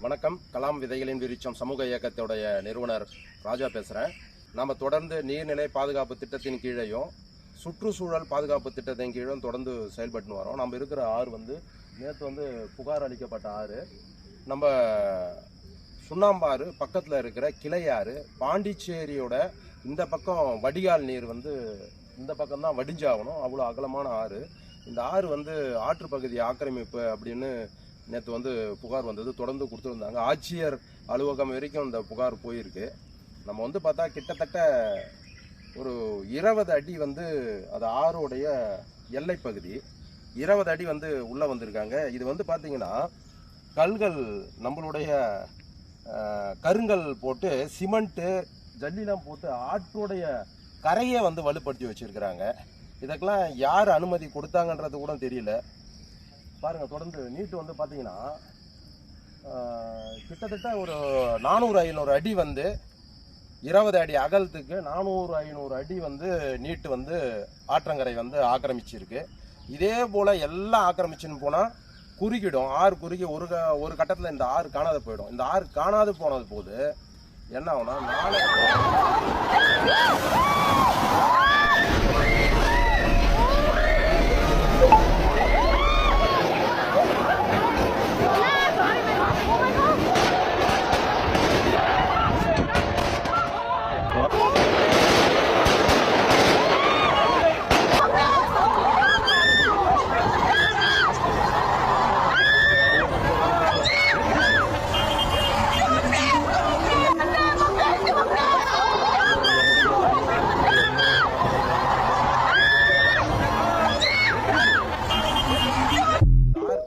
வணக்கம். கலாம் விதைகளின் விருட்சம் சமூக இயக்கத்துடைய நிறுவனர் ராஜா பேசுகிறேன். நாம் தொடர்ந்து நீர்நிலை பாதுகாப்பு திட்டத்தின் கீழேயும் சுற்றுச்சூழல் பாதுகாப்பு திட்டத்தின் கீழும் தொடர்ந்து செயல்பட்டு வரோம். நம்ம இருக்கிற ஆறு நேற்று புகார் அளிக்கப்பட்ட ஆறு நம்ம சுண்ணாம்பாறு பக்கத்தில் இருக்கிற கிளையாறு. பாண்டிச்சேரியோட இந்த பக்கம் வடிகால் நீர் இந்த பக்கம்தான் வடிஞ்சாகணும், அவ்வளோ அகலமான ஆறு. இந்த ஆறு ஆற்று பகுதி ஆக்கிரமிப்பு அப்படின்னு நேற்று புகார் வந்தது. தொடர்ந்து கொடுத்துருந்தாங்க. ஆட்சியர் அலுவலகம் வரைக்கும் இந்த புகார் போயிருக்கு. நம்ம பார்த்தா கிட்டத்தட்ட ஒரு 20 அடி அது ஆறுடைய எல்லை பகுதி 20 அடி உள்ளே வந்திருக்காங்க. இது பார்த்தீங்கன்னா கல்கள் நம்மளுடைய கருங்கல் போட்டு சிமெண்ட்டு ஜல்லிலாம் போட்டு ஆற்றுடைய கரையை வலுப்படுத்தி வச்சுருக்கிறாங்க. இதுக்கெல்லாம் யார் அனுமதி கொடுத்தாங்கன்றது கூட தெரியல. பாருங்கள், தொடர்ந்து நீட்டு பார்த்தீங்கன்னா கிட்டத்தட்ட ஒரு 400-500 அடி 20 அடி அகலத்துக்கு 400-500 அடி நீட்டு ஆற்றங்கரை ஆக்கிரமிச்சிருக்கு. இதே போல் எல்லாம் ஆக்கிரமிச்சுன்னு போனால் குறுக்கிடும். ஆறு குறுக்கி ஒரு கட்டத்தில் இந்த ஆறு காணாது போயிடும். இந்த ஆறு காணாது போனது போது என்ன ஆகும்னா நாளை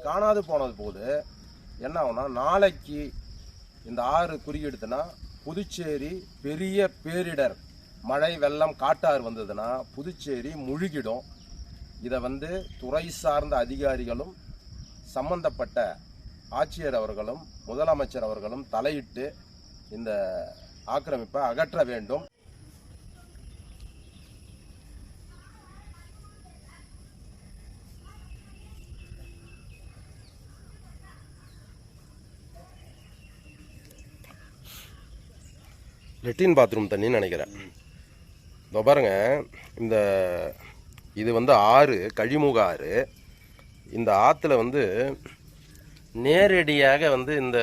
காணாது போனது போது என்ன ஆகும்னா நாளைக்கு இந்த ஆறு குறுக்கிடுதுன்னா புதுச்சேரி பெரிய பேரிடர், மழை வெள்ளம் காட்டாறு வந்ததுன்னா புதுச்சேரி முழுகிடும். இதை துறை சார்ந்த அதிகாரிகளும் சம்பந்தப்பட்ட ஆட்சியர் அவர்களும் முதலமைச்சர் அவர்களும் தலையிட்டு இந்த ஆக்கிரமிப்பை அகற்ற வேண்டும். லெட்டின் பாத்ரூம் தண்ணின்னு நினைக்கிறேன். இதோ பாருங்க, இது ஆறு, கழிமுக ஆறு. இந்த ஆற்றுல நேரடியாக இந்த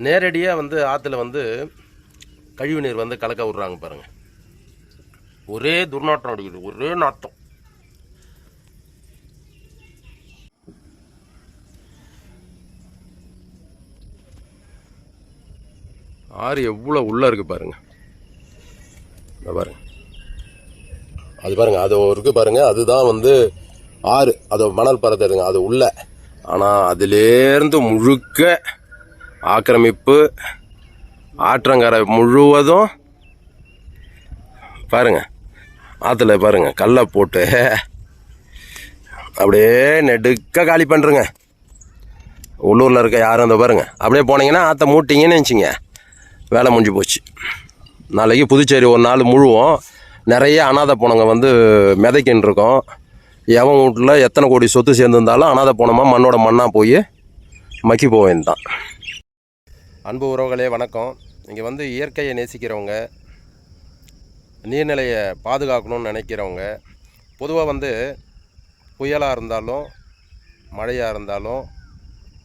நேரடியாக ஆற்றுல கழிவு நீர் கலக்க விட்றாங்க. பாருங்க, ஒரே துர்நாற்றம் அடிக்குது, ஒரே நாட்டம். ஆறு எவ்வளோ உள்ளே இருக்குது பாருங்க. பாருங்க, அது பாருங்க, அது இருக்குது பாருங்க. அதுதான் ஆறு, அது மணல் பரத்துங்க, அது உள்ள. ஆனால் அதிலேருந்து முழுக்க ஆக்கிரமிப்பு, ஆற்றங்கரை முழுவதும் பாருங்க. ஆற்றுல பாருங்க கல்லை போட்டு அப்படியே நெடுக்க காலி பண்ணுறங்க. உள்ளூரில் இருக்க யாரும் பாருங்க, அப்படியே போனீங்கன்னா ஆற்ற மூட்டிங்கன்னு வச்சுங்க, வேலை முடிஞ்சு போச்சு. நாளைக்கு புதுச்சேரி ஒரு நாள் முழுவதும் நிறைய அனாதை போனவங்க மிதைக்கின்னு இருக்கோம். எவன் வீட்டில் எத்தனை கோடி சொத்து சேர்ந்துருந்தாலும் அனாதை போனமாக மண்ணோட மண்ணாக போய் மக்கி போவேன் தான். அன்பு உறவுகளே வணக்கம். இங்கே இயற்கையை நேசிக்கிறவங்க, நீர்நிலையை பாதுகாக்கணும்னு நினைக்கிறவங்க, பொதுவாக புயலாக இருந்தாலும் மழையாக இருந்தாலும்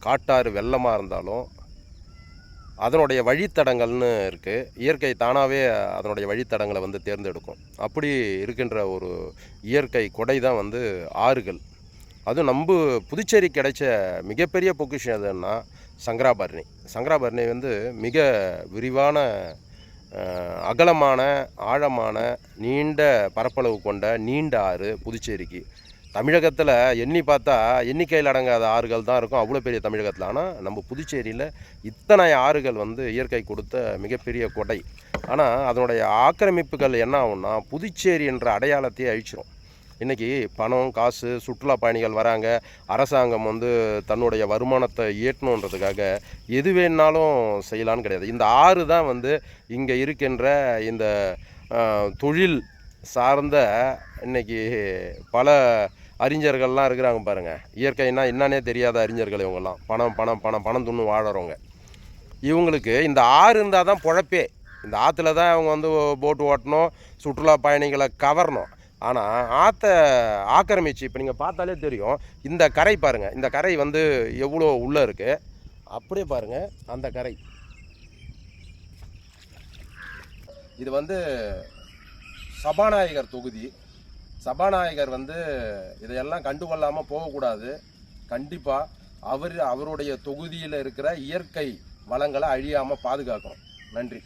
காட்டாறு வெள்ளமாக இருந்தாலும் அதனுடைய வழித்தடங்கள்னு இருக்குது. இயற்கை தானாகவே அதனுடைய வழித்தடங்களை தேர்ந்தெடுக்கும். அப்படி இருக்கின்ற ஒரு இயற்கை கொடை தான் ஆறுகள். அதுவும் நம்ம புதுச்சேரி கிடைச்ச மிகப்பெரிய பொக்கிஷம் எதுன்னா சங்கராபரணி. சங்கராபரணி மிக விரிவான, அகலமான, ஆழமான, நீண்ட பரப்பளவு கொண்ட நீண்ட ஆறு. புதுச்சேரிக்கு தமிழகத்தில் எண்ணி பார்த்தா எண்ணிக்கையில் அடங்காத ஆறுகள் தான் இருக்கும், அவ்வளோ பெரிய தமிழகத்தில். ஆனால் நம்ம புதுச்சேரியில் இத்தனை ஆறுகள் இயற்கை கொடுத்த மிகப்பெரிய கொடை. ஆனால் அதனுடைய ஆக்கிரமிப்புகள் என்ன ஆகும்னா புதுச்சேரி என்ற அடையாளத்தையே அழிச்சிடும். இன்றைக்கி பணம், காசு, சுற்றுலா பயணிகள் வராங்க, அரசாங்கம் தன்னுடைய வருமானத்தை ஈட்டணுன்றதுக்காக எது வேணாலும் செய்யலான்னு கிடையாது. இந்த ஆறு தான் இங்கே இருக்கின்ற இந்த தொழில் சார்ந்த இன்றைக்கி பல அறிஞர்கள்லாம் இருக்கிறாங்க பாருங்கள். இயற்கைன்னா என்னன்னே தெரியாத அறிஞர்கள் இவங்கெல்லாம். பணம் பணம் பணம் பணம் துண்ணு வாழறவங்க. இவங்களுக்கு இந்த ஆறு இருந்தால் தான் பொழப்பே. இந்த ஆற்றுல தான் அவங்க வந்து போட்டு ஓட்டணும், சுற்றுலா பயணிகளை கவரணும். ஆனால் ஆற்றை ஆக்கிரமிச்சு இப்போ நீங்கள் பார்த்தாலே தெரியும். இந்த கரை பாருங்கள், இந்த கரை வந்து எவ்வளோ உள்ளே இருக்குது. அப்படியே பாருங்கள் அந்த கரை. இது வந்து சபாநாயகர் தொகுதி. சபாநாயகர் வந்து இதையெல்லாம் கண்டுகொள்ளாமல் போகக்கூடாது. கண்டிப்பாக அவருடைய தொகுதியில் இருக்கிற இயற்கை வளங்களை அழியாமல் பாதுகாக்கணும். நன்றி.